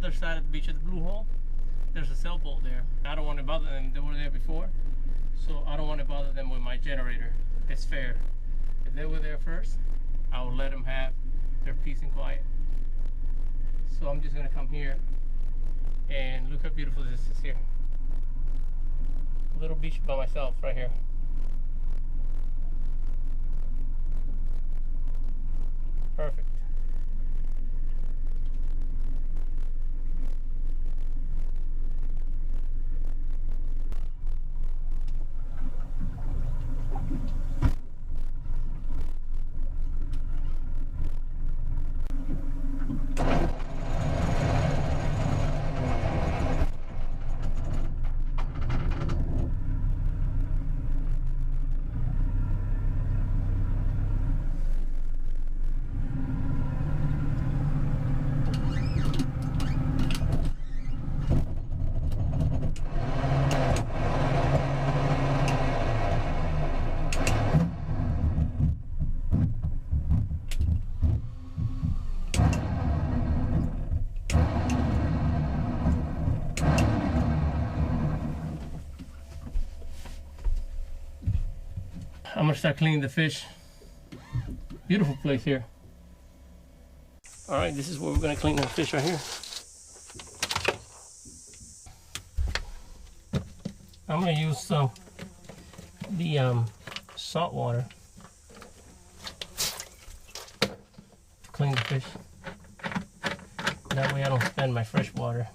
other side of the beach at the blue hole, there's a sailboat there. I don't want to bother them. They were there before, so I don't want to bother them with my generator. It's fair. If they were there first, I will let them have their peace and quiet. So I'm just gonna come here and look how beautiful this is here. A little beach by myself right here. Perfect. I'm gonna start cleaning the fish. Beautiful place here. All right, this is where we're gonna clean the fish right here. I'm gonna use the salt water to clean the fish. That way I don't spend my fresh water.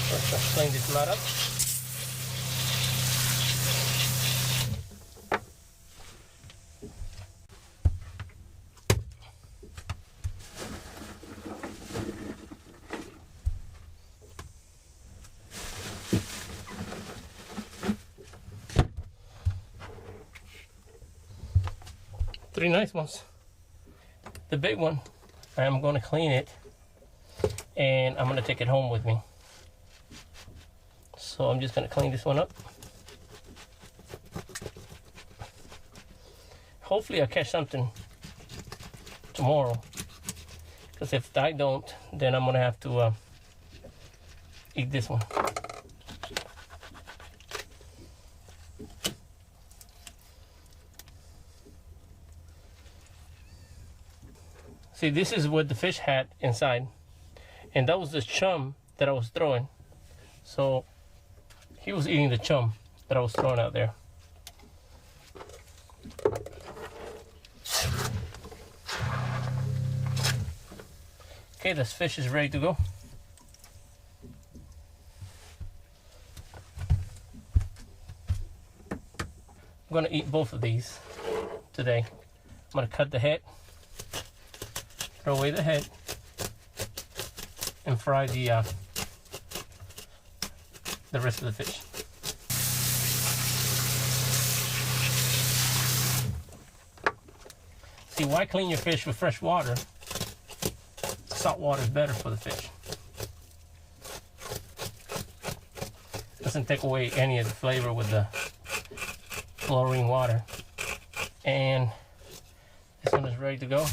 First, let's clean this mat up. Three nice ones. The big one, I'm going to clean it and I'm going to take it home with me. So I'm just going to clean this one up. Hopefully I'll catch something tomorrow, because if I don't, then I'm going to have to eat this one. See, this is what the fish had inside, and that was the chum that I was throwing. So he was eating the chum that I was throwing out there. Okay, this fish is ready to go. I'm gonna eat both of these today. I'm gonna cut the head, throw away the head, and fry the rest of the fish. See, why clean your fish with fresh water? Salt water is better for the fish. Doesn't take away any of the flavor with the chlorine water. And this one is ready to go.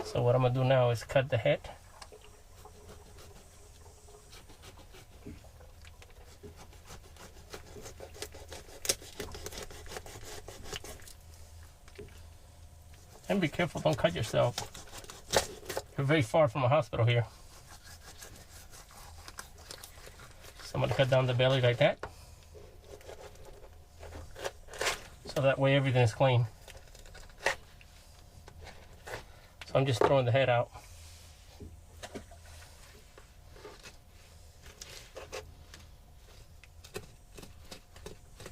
So what I'm gonna do now is cut the head. And be careful, don't cut yourself. You're very far from a hospital here. So I'm gonna cut down the belly like that. So that way everything is clean. So I'm just throwing the head out.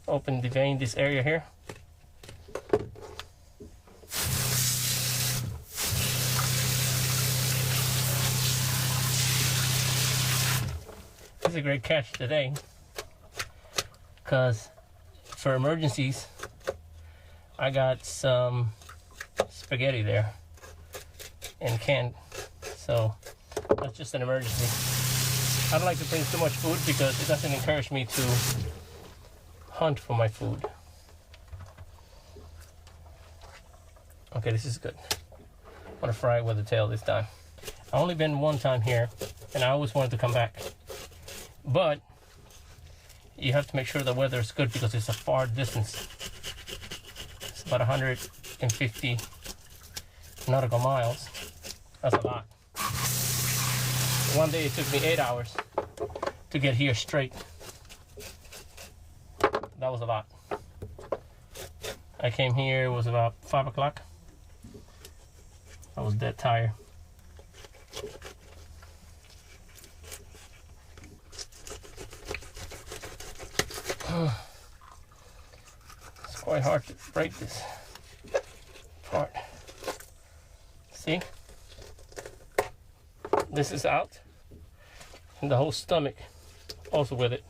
Open the vein, this area here. This is a great catch today, because for emergencies, I got some spaghetti there and canned. So That's just an emergency. I don't like to bring too much food because it doesn't encourage me to hunt for my food. Okay, this is good. I'm gonna fry it with the tail this time. I've only been one time here, and I always wanted to come back. But you have to make sure the weather is good because it's a far distance. It's about 150 nautical miles. That's a lot. One day it took me 8 hours to get here straight. That was a lot. I came here, it was about 5 o'clock. I was dead tired. It's quite hard to break this part. See? This is out. And the whole stomach also with it.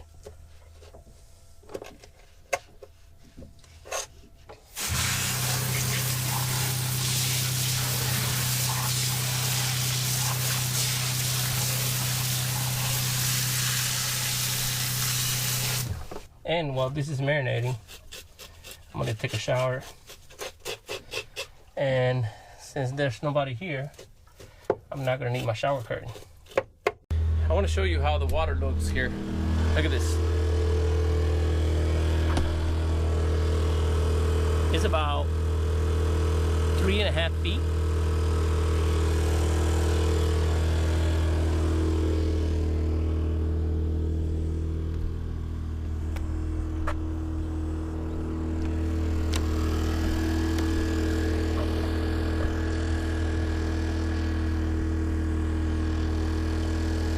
And while this is marinating, I'm gonna take a shower. And since there's nobody here, I'm not gonna need my shower curtain. I wanna show you how the water looks here. Look at this. It's about 3.5 feet.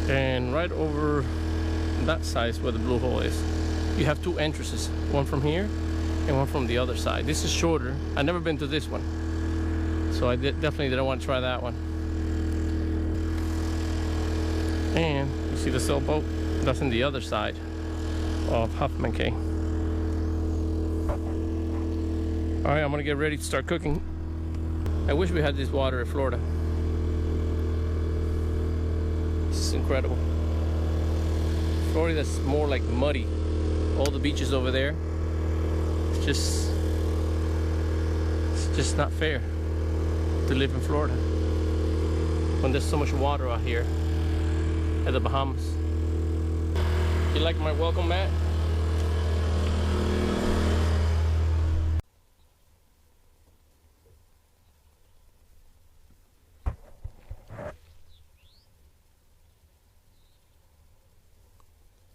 And right over that side is where the blue hole is. You have two entrances, one from here and one from the other side. This is shorter. I've never been to this one, so I definitely didn't want to try that one. And you see the sailboat? That's on the other side of Hoffmann Cay. All right, I'm gonna get ready to start cooking. I wish we had this water in Florida. This is incredible. Florida's more like muddy. All the beaches over there. It's just not fair to live in Florida when there's so much water out here at the Bahamas. You like my welcome mat?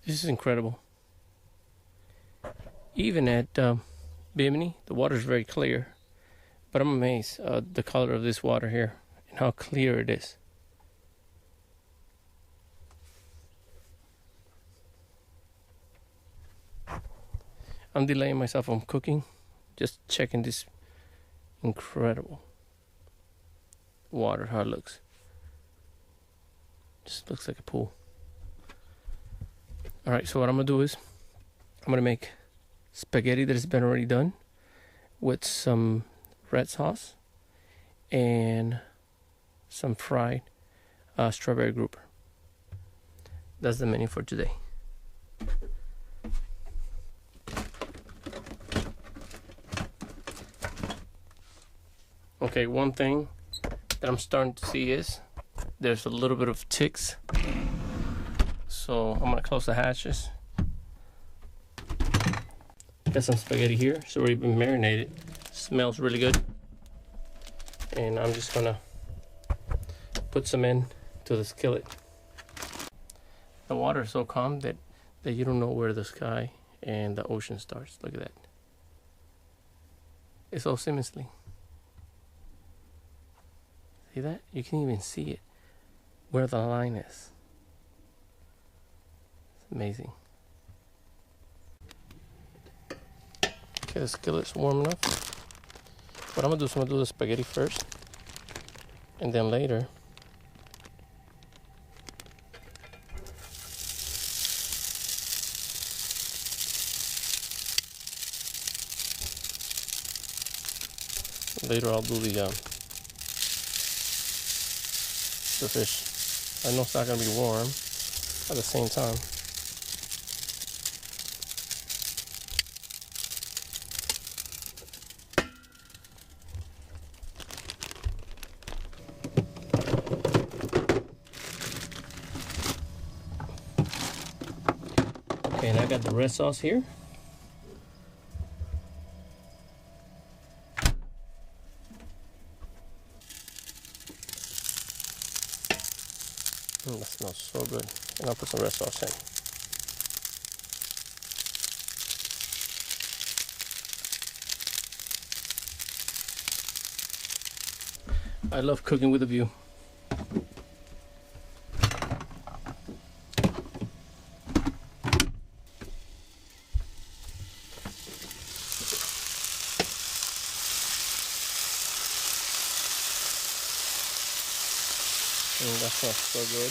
This is incredible. Even at Bimini, the water is very clear, but I'm amazed at the color of this water here and how clear it is. I'm delaying myself on cooking, just checking this incredible water, how it looks. Just looks like a pool. All right, so what I'm gonna do is I'm gonna make spaghetti that has been already done with some red sauce and some fried strawberry grouper. That's the menu for today. Okay, one thing that I'm starting to see is there's a little bit of ticks. So I'm gonna close the hatches. Got some spaghetti here. It's already been marinated. Smells really good. And I'm just gonna put some in to the skillet. The water is so calm that you don't know where the sky and the ocean starts. Look at that. It's so seamlessly. See that? You can even see it where the line is. Amazing. Okay, the skillet's warm enough. What I'm gonna do is I'm gonna do the spaghetti first, and then later I'll do the fish. I know it's not gonna be warm at the same time. Okay, and I got the red sauce here. That smells so good. And I'll put some red sauce in. I love cooking with a view. That smells so good.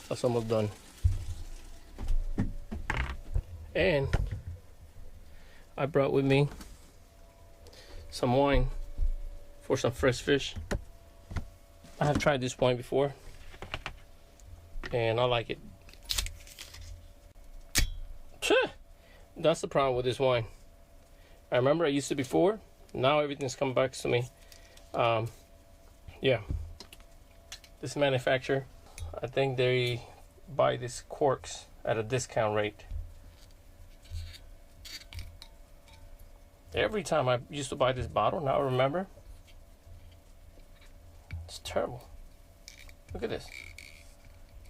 That's almost done. And I brought with me some wine for some fresh fish. I have tried this wine before and I like it. That's the problem with this wine. I remember I used it before. Now everything's come back to me. Yeah. This manufacturer, I think they buy these corks at a discount rate. Every time I used to buy this bottle, now I remember. It's terrible. Look at this.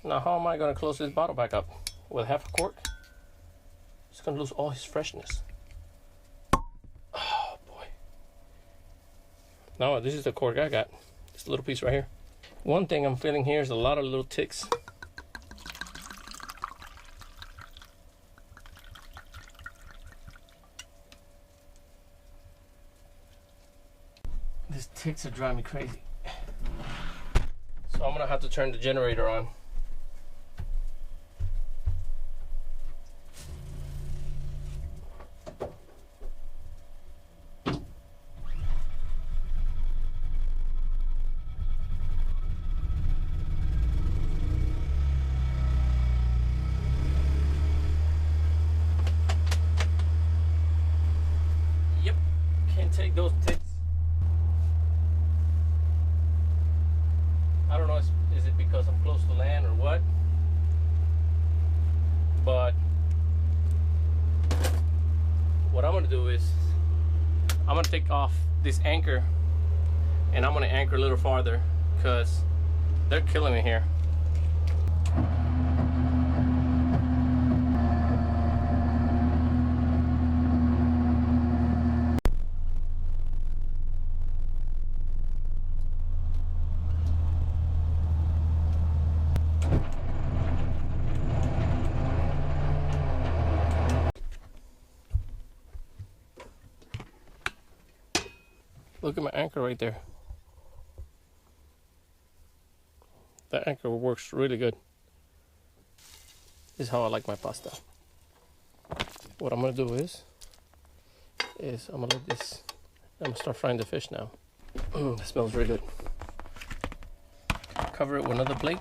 Now how am I going to close this bottle back up? With half a cork? It's going to lose all his freshness. Oh boy. No, this is the cork I got. This little piece right here. One thing I'm feeling here is a lot of little ticks. These ticks are driving me crazy. So I'm gonna have to turn the generator on. Yep, can't take those ticks. I don't know, is it because I'm close to land or what? But what I'm gonna do is I'm gonna take off this anchor and I'm gonna anchor a little farther because they're killing me here. Look at my anchor right there. That anchor works really good. This is how I like my pasta. What I'm gonna do is I'm gonna let this, I'm gonna start frying the fish now. It smells really good. Cover it with another plate.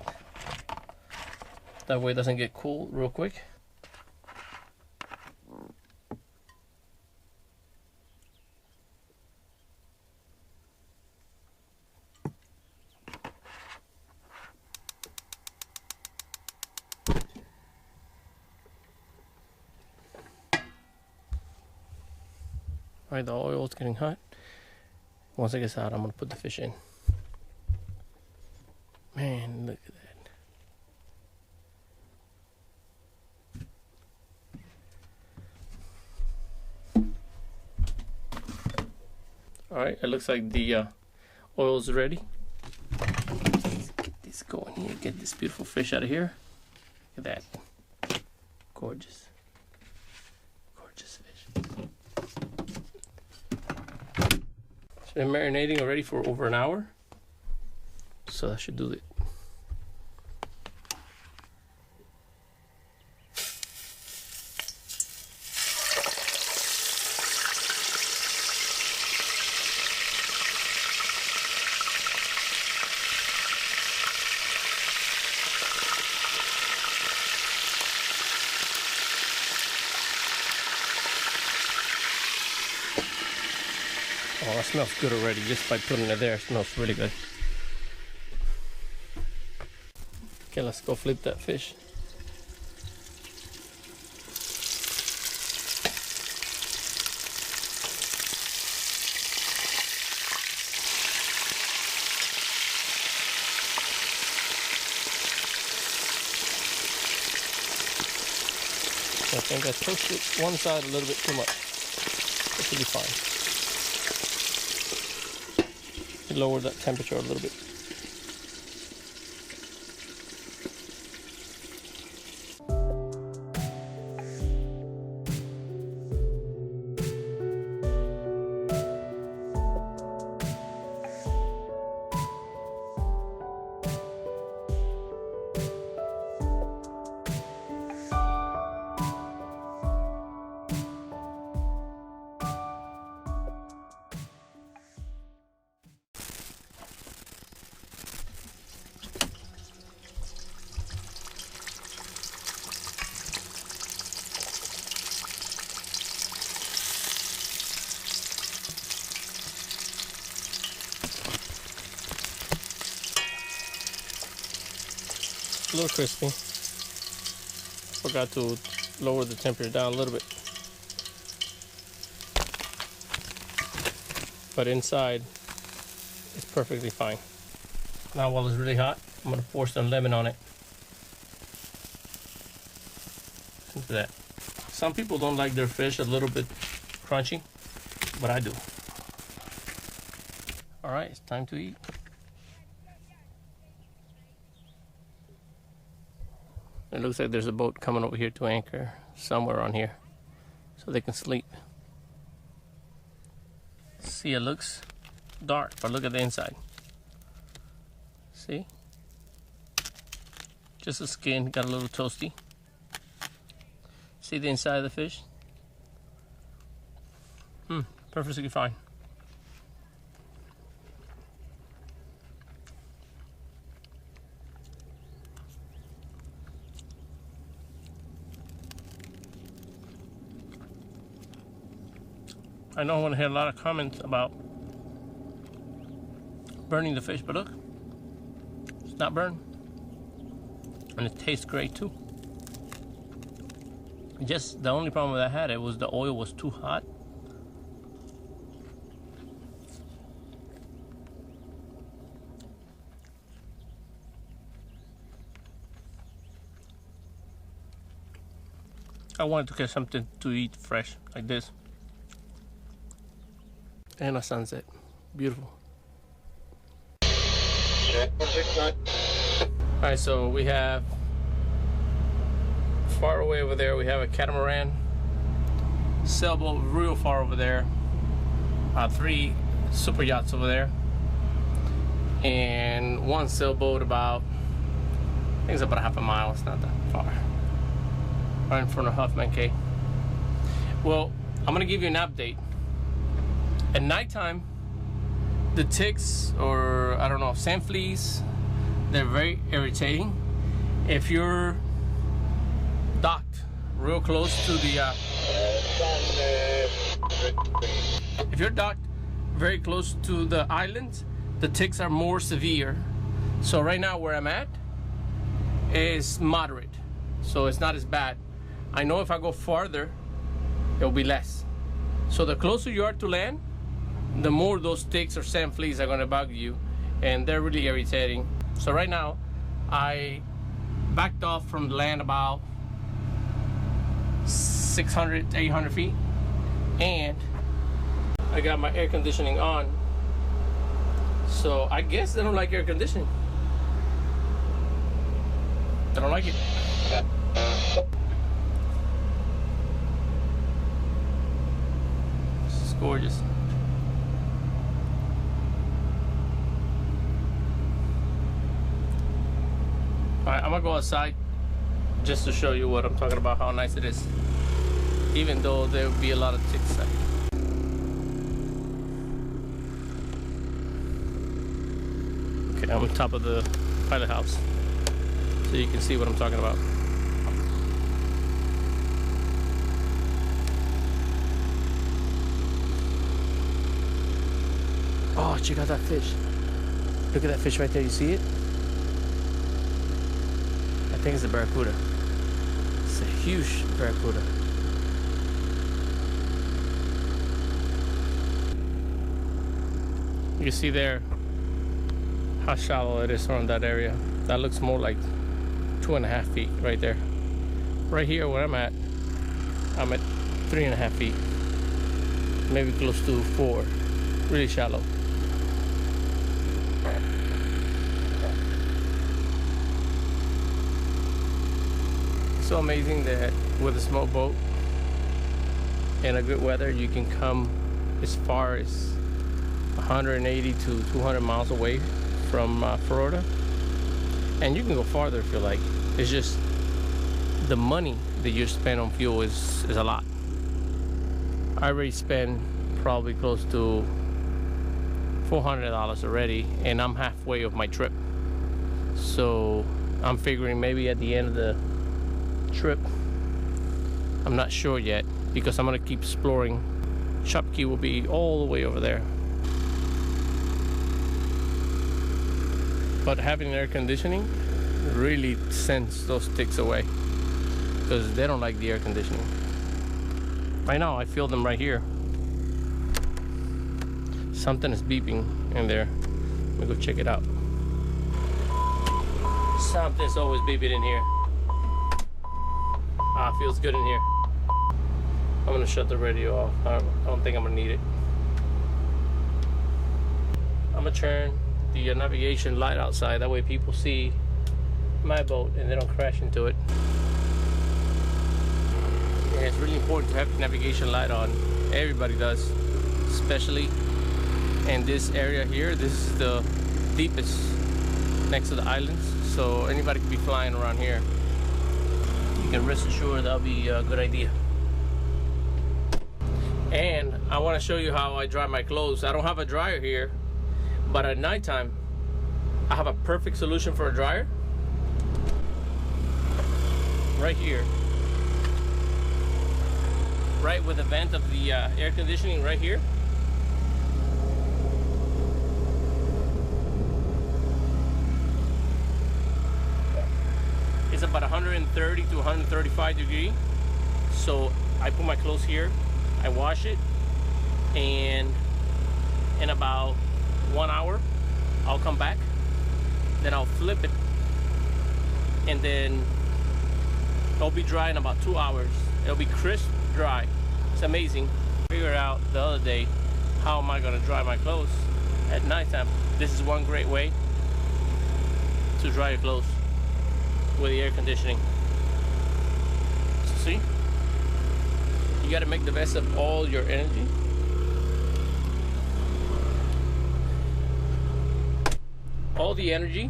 That way it doesn't get cool real quick. Alright, the oil is getting hot. Once it gets hot, I'm gonna put the fish in. Man, look at that. Alright, it looks like the oil's ready. Let's get this going here, get this beautiful fish out of here. Look at that. Gorgeous. Gorgeous fish. It's been marinating already for over an hour. So that should do it. Oh, it smells good already. Just by putting it there, it smells really good. Okay, let's go flip that fish. I think I toasted one side a little bit too much. That should be fine. Lower that temperature a little bit. A little crispy. Forgot to lower the temperature down a little bit. But inside, it's perfectly fine. Now while it's really hot, I'm gonna pour some lemon on it. Listen to that. Some people don't like their fish a little bit crunchy, but I do. All right, it's time to eat. It looks like there's a boat coming over here to anchor somewhere on here so they can sleep. See, it looks dark, but look at the inside. See? Just the skin, got a little toasty. See the inside of the fish? Perfectly fine. I know I'm going to hear a lot of comments about burning the fish, but look, it's not burned, and it tastes great too. Just the only problem that I had, it was the oil was too hot. I wanted to get something to eat fresh like this. And a sunset. Beautiful. Alright, so we have far away over there, we have a catamaran, sailboat real far over there, 3 super yachts over there, and 1 sailboat about, I think it's about a half a mile, it's not that far, right in front of Hoffmann Cay. Well, I'm gonna give you an update. At nighttime, the ticks, or I don't know, sand fleas, they're very irritating. If you're docked real close to the if you're docked very close to the island, the ticks are more severe. So right now where I'm at is moderate, so it's not as bad. I know if I go farther, it'll be less. So the closer you are to land, the more those ticks or sand fleas are going to bug you, and they're really irritating. So right now I backed off from the land about 600 to 800 feet, and I got my air conditioning on. So I guess they don't like air conditioning. They don't like it. This is gorgeous. Alright, I'm gonna go outside just to show you what I'm talking about, how nice it is, even though there will be a lot of ticks. Okay, I'm on top of the PilotHouse, so you can see what I'm talking about. Oh, check out that fish. Look at that fish right there. You see it? I think it's a barracuda. It's a huge barracuda. You can see there how shallow it is around that area. That looks more like 2.5 feet right there. Right here where I'm at 3.5 feet. Maybe close to 4. Really shallow. It's so amazing that with a small boat and a good weather, you can come as far as 180 to 200 miles away from Florida, and you can go farther if you like. It's just the money that you spend on fuel is a lot. I already spent probably close to $400 already, and I'm halfway of my trip. So I'm figuring maybe at the end of the trip, I'm not sure yet, because I'm gonna keep exploring. Chupkey will be all the way over there. But having air conditioning really sends those ticks away, because they don't like the air conditioning. Right now I feel them right here. Something is beeping in there. Let me go check it out. Something's always beeping in here. Ah, feels good in here. I'm gonna shut the radio off. I don't think I'm gonna need it. I'm gonna turn the navigation light outside. That way people see my boat and they don't crash into it. And it's really important to have the navigation light on. Everybody does, especially in this area here. This is the deepest next to the islands, so anybody could be flying around here. You can rest assured that'll be a good idea. And I want to show you how I dry my clothes. I don't have a dryer here, but at nighttime I have a perfect solution for a dryer. Right here, right with the vent of the air conditioning right here. It's about 130 to 135 degrees. So I put my clothes here, I wash it, and in about 1 hour I'll come back, then I'll flip it, and then it'll be dry in about 2 hours. It'll be crisp dry. It's amazing. Figured out the other day, how am I gonna dry my clothes at nighttime? This is one great way to dry your clothes with the air conditioning. So see, you got to make the best of all your energy. All the energy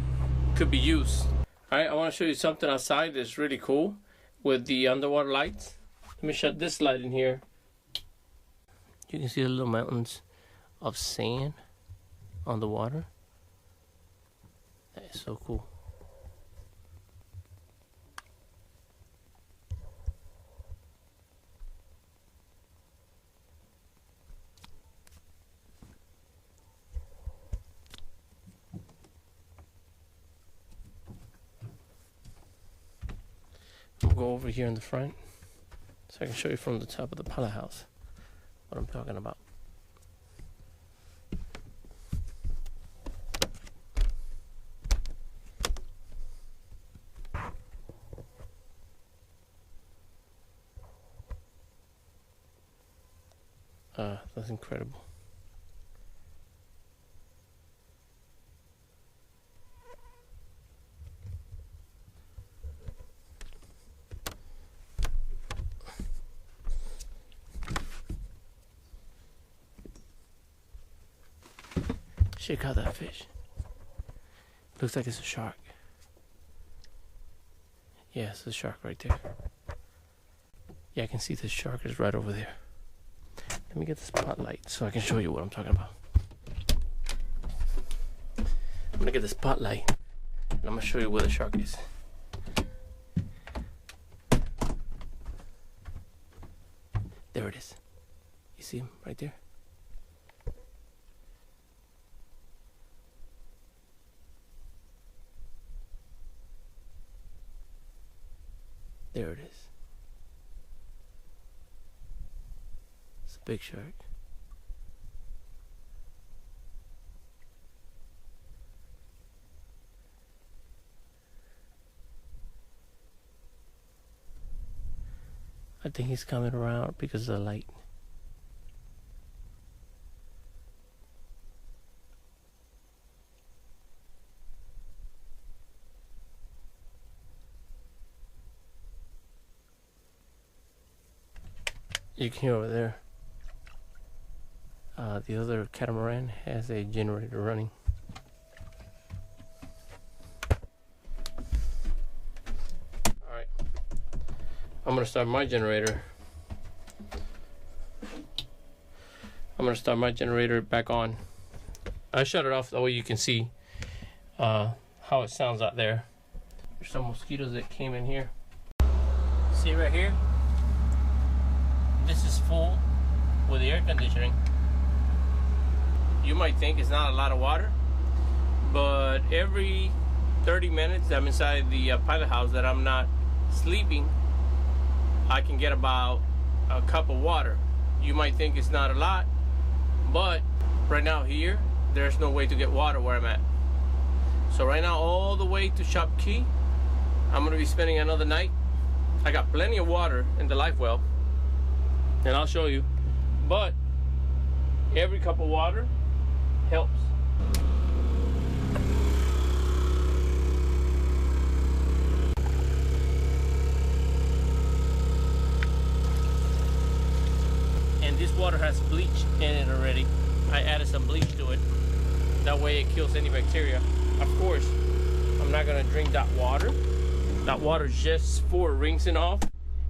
could be used. All right, I want to show you something outside that's really cool with the underwater lights. Let me shut this light in here. You can see the little mountains of sand on the water. That is so cool. We'll go over here in the front so I can show you from the top of the PilotHouse what I'm talking about. That's incredible. Check out that fish. Looks like it's a shark. Yeah, it's a shark right there. Yeah, I can see the shark is right over there. Let me get the spotlight so I can show you what I'm talking about. I'm gonna get the spotlight and I'm gonna show you where the shark is. There it is. You see him right there? big shark. I think he's coming around because of the light. You can hear over there. The other catamaran has a generator running. Alright. I'm gonna start my generator. I'm gonna start my generator back on. I shut it off that way you can see how it sounds out there. There's some mosquitoes that came in here. See right here? This is full with the air conditioning. You might think it's not a lot of water, but every 30 minutes I'm inside the PilotHouse that I'm not sleeping, I can get about a cup of water. You might think it's not a lot, but right now here, there's no way to get water where I'm at. So right now, all the way to Shop Key, I'm gonna be spending another night. I got plenty of water in the life well, and I'll show you, but every cup of water helps. And this water has bleach in it already. I added some bleach to it. That way it kills any bacteria. Of course, I'm not gonna drink that water. That water is just for rinsing off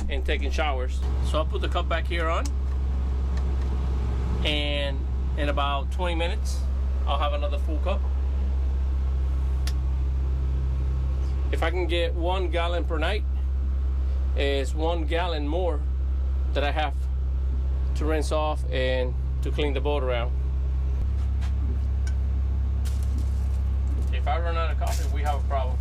and taking showers. So I'll put the cup back here on, and in about 20 minutes I'll have another full cup. If I can get 1 gallon per night, it's 1 gallon more that I have to rinse off and to clean the boat around. If I run out of coffee, we have a problem.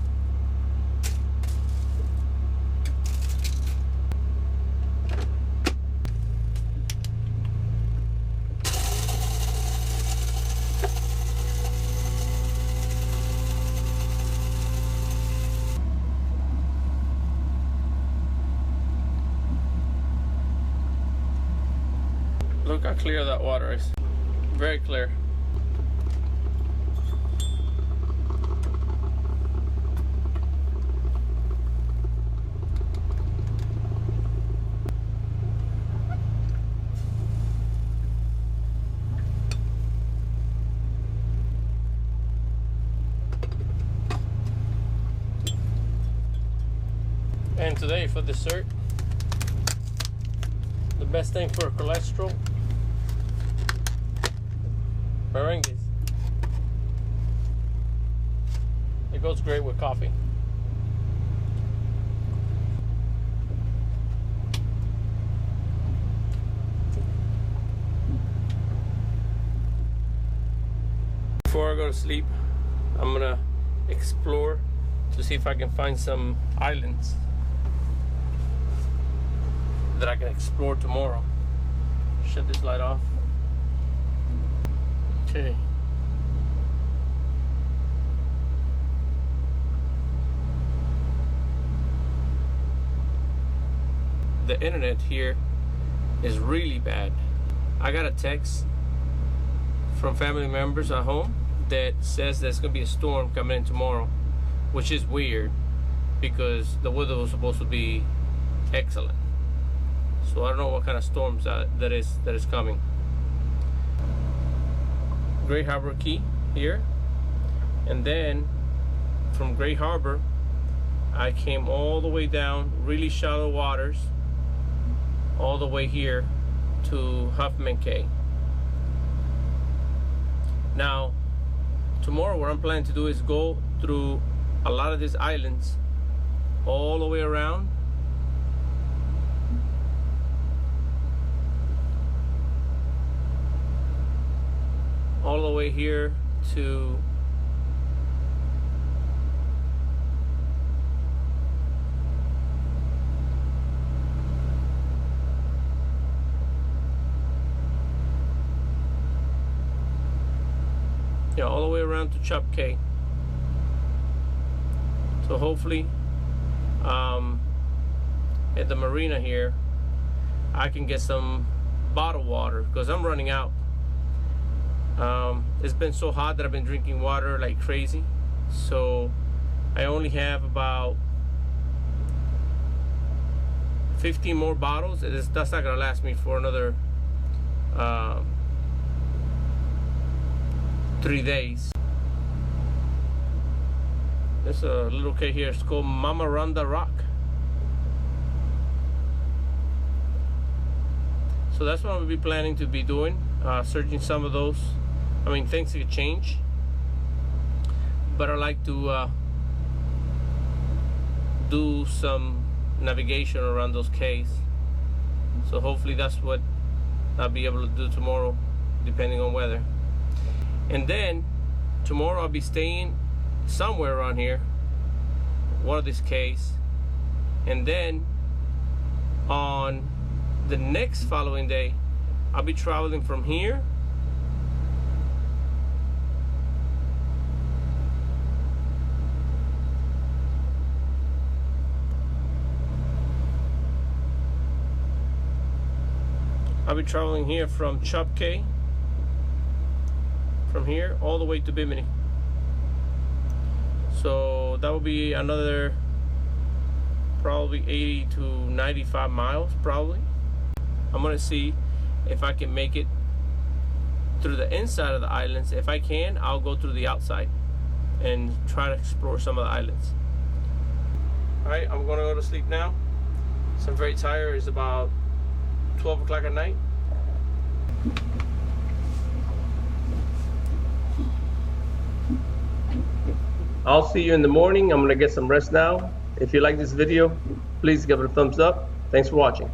Look how clear that water is. Very clear. And today for dessert, the best thing for cholesterol, meringues. It goes great with coffee. Before I go to sleep, I'm gonna explore to see if I can find some islands that I can explore tomorrow. Shut this light off. Okay. The internet here is really bad. I got a text from family members at home that says there's gonna be a storm coming in tomorrow, which is weird because the weather was supposed to be excellent. So I don't know what kind of storms that is coming. Great Harbor Key here, and then from Great Harbor I came all the way down, really shallow waters, all the way here to Hoffmann Cay. Now tomorrow what I'm planning to do is go through a lot of these islands all the way around, all the way here to Yeah, all the way around to Chop K. So hopefully at the marina here I can get some bottled water because I'm running out. It's been so hot that I've been drinking water like crazy, so I only have about 15 more bottles. That's not gonna last me for another 3 days. There's a little cave here. It's called Mama Randa Rock. So that's what I'm gonna be planning to be doing, searching some of those. I mean, things could change, but I like to do some navigation around those caves. So hopefully that's what I'll be able to do tomorrow, depending on weather. And then tomorrow I'll be staying somewhere around here, one of these caves, and then on the next following day I'll be traveling from here from Chop K, from here all the way to Bimini. So that will be another probably 80 to 95 miles probably. I'm gonna see if I can make it through the inside of the islands. If I can, I'll go through the outside and try to explore some of the islands. Alright, I'm gonna go to sleep now. So I'm very tired. It's about 12 o'clock at night. I'll see you in the morning. I'm gonna get some rest now. If you like this video, please give it a thumbs up. Thanks for watching.